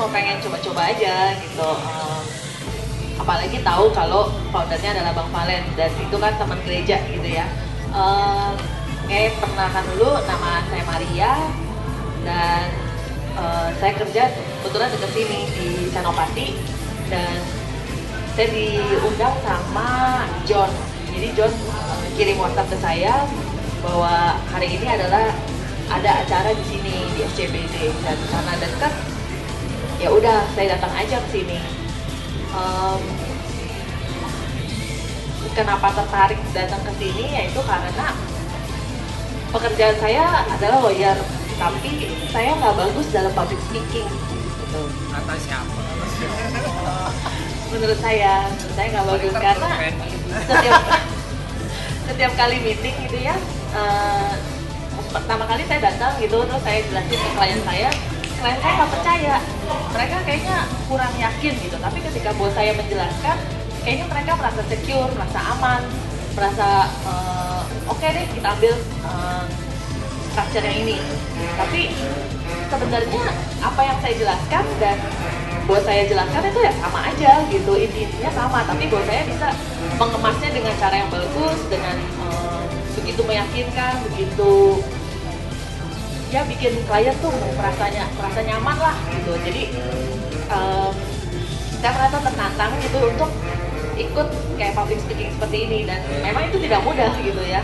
cuma pengen coba-coba aja gitu. Apalagi tahu kalau foundernya adalah Bang Valen dan itu kan teman gereja gitu ya. Perkenalkan dulu, nama saya Maria dan saya kerja kebetulan dekat sini di Senopati dan saya diundang sama John. Jadi John kirim WhatsApp ke saya bahwa hari ini adalah ada acara di sini di SCBD dan karena dekat ya udah saya datang aja ke sini. Kenapa tertarik datang ke sini yaitu karena pekerjaan saya adalah lawyer, tapi saya nggak bagus dalam public speaking. Gitu. Kata siapa? Menurut saya nggak bagus karena setiap kali meeting gitu ya, pertama kali saya datang gitu, terus saya jelasin ke klien saya nggak percaya, mereka kayaknya kurang yakin gitu. Tapi ketika bos saya menjelaskan, kayaknya mereka merasa secure, merasa aman, merasa oke deh kita ambil structure yang ini. Tapi sebenarnya apa yang saya jelaskan dan bos saya jelaskan itu ya sama aja gitu, intinya sama. Tapi bos saya bisa mengemasnya dengan cara yang bagus, dengan begitu meyakinkan, begitu ya bikin klien tuh merasa nyaman lah gitu. Jadi saya merasa tertantang gitu untuk ikut kayak public speaking seperti ini dan memang itu tidak mudah gitu ya.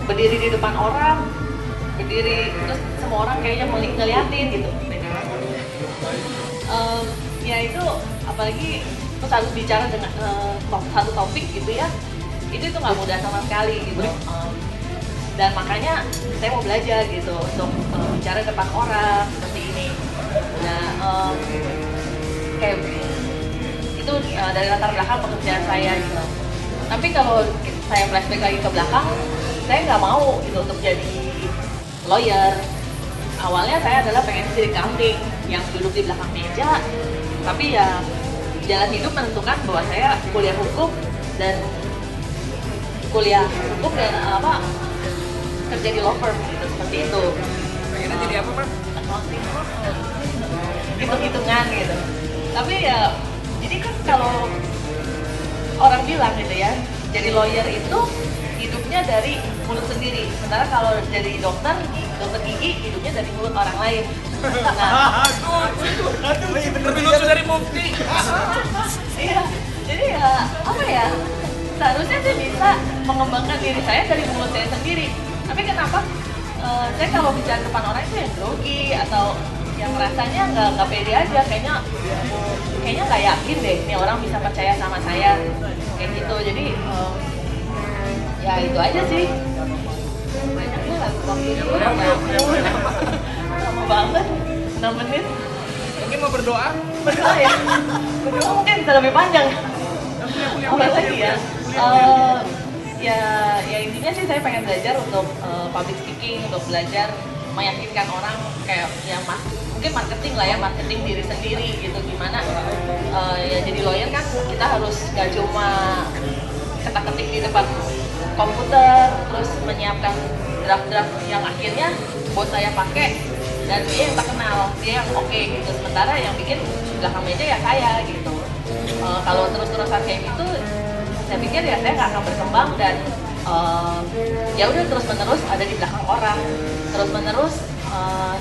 Berdiri di depan orang, terus semua orang kayaknya ngeliatin gitu. Ya itu apalagi terus harus bicara dengan satu topik gitu ya, itu nggak mudah sama sekali gitu. Dan makanya saya mau belajar gitu untuk bicara depan orang seperti ini. Nah, kayak itu dari latar belakang pekerjaan saya gitu. Tapi kalau saya flashback lagi ke belakang, saya nggak mau gitu untuk jadi lawyer. Awalnya saya adalah pengen jadi accounting yang duduk di belakang meja, tapi ya jalan hidup menentukan bahwa saya kuliah hukum dan kerja di law firm gitu, seperti itu. Pengennya jadi apa, Pak? Accounting, hitung-hitungan gitu. Tapi ya, jadi kan kalau orang bilang gitu ya, jadi lawyer itu hidupnya dari mulut sendiri. Sementara kalau jadi dokter gigi hidupnya dari mulut orang lain. Nah, lebih lucu dari Mufti. iya, jadi ya apa ya? Seharusnya saya bisa mengembangkan diri saya dari mulut saya sendiri. Tapi kenapa saya kalau bicara depan orang itu yang grogi atau yang rasanya nggak pede aja, kayaknya nggak yakin deh nih orang bisa percaya sama saya kayak gitu. Jadi ya itu aja sih. Banyaknya lah waktunya lama banget, 6 menit. Mungkin mau berdoa? Berdoa ya? Berdoa mungkin bisa lebih panjang. Apa lagi ya? Ya intinya sih saya pengen belajar untuk public speaking, untuk belajar meyakinkan orang kayak ya mungkin marketing lah ya, marketing diri sendiri gitu. Gimana ya jadi lawyer kan kita harus gak cuma ketik-ketik di depan komputer terus menyiapkan draft-draft yang akhirnya bos saya pakai dan dia yang terkenal, dia yang oke gitu. Sementara yang bikin belakang meja ya saya gitu. Kalau terus-terusan kayak gitu, saya pikir ya saya nggak akan berkembang dan ya udah terus-menerus ada di belakang orang, terus-menerus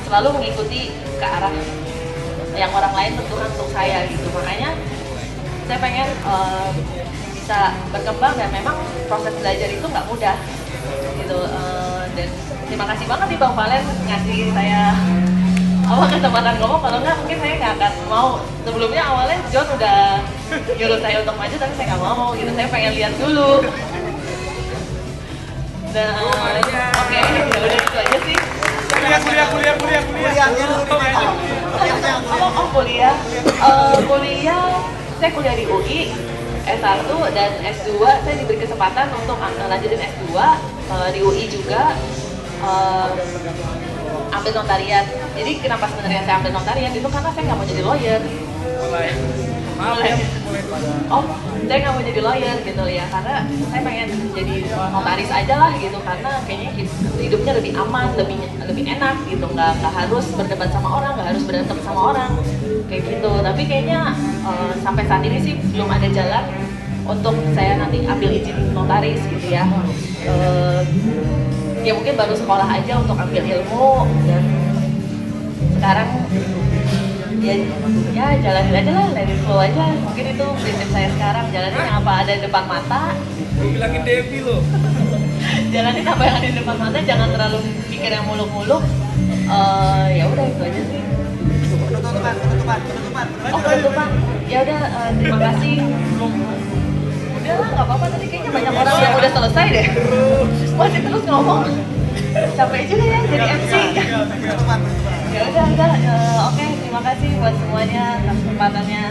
selalu mengikuti ke arah yang orang lain tentukan untuk saya gitu. Makanya saya pengen bisa berkembang dan memang proses belajar itu nggak mudah gitu. Dan terima kasih banget nih Bang Valen ngasih saya kesempatan ngomong. Kalau nggak mungkin saya nggak akan mau. Sebelumnya awalnya John udah nyuruh saya untuk maju tapi saya nggak mau gitu. Saya pengen lihat dulu. Dan oke, ya udah itu aja sih. Kuliah. Kuliah saya kuliah di UI S1 dan S2. Saya diberi kesempatan untuk lanjutin S2 di UI juga, ambil notariat. Jadi kenapa sebenarnya saya ambil notariat itu karena saya nggak mau jadi lawyer. Maaf ya, mulai oh saya nggak mau jadi lawyer gitu ya, karena saya pengen jadi notaris aja lah gitu, karena kayaknya hidupnya lebih aman, lebih enak gitu, nggak harus berdebat sama orang, nggak harus berantem sama orang kayak gitu. Tapi kayaknya sampai saat ini sih belum ada jalan untuk saya nanti ambil izin notaris gitu ya. Ya mungkin baru sekolah aja untuk ambil ilmu, dan sekarang ya jalanin aja lah, let it flow aja. Mungkin itu prinsip saya sekarang, jalanin yang apa ada di depan mata. Gue bilangin Devi loh. Jalanin apa yang ada di depan mata, jangan terlalu mikir yang muluk-muluk. Ya udah itu aja sih. Penutupan. Oh penutupan, ya udah terima kasih. Udah lah nggak apa-apa, tadi kayaknya banyak orang yang udah selesai deh. Masih terus ngomong. Capek juga ya jadi MC. Penutupan. Ya udah, oke, terima kasih buat semuanya atas kesempatannya.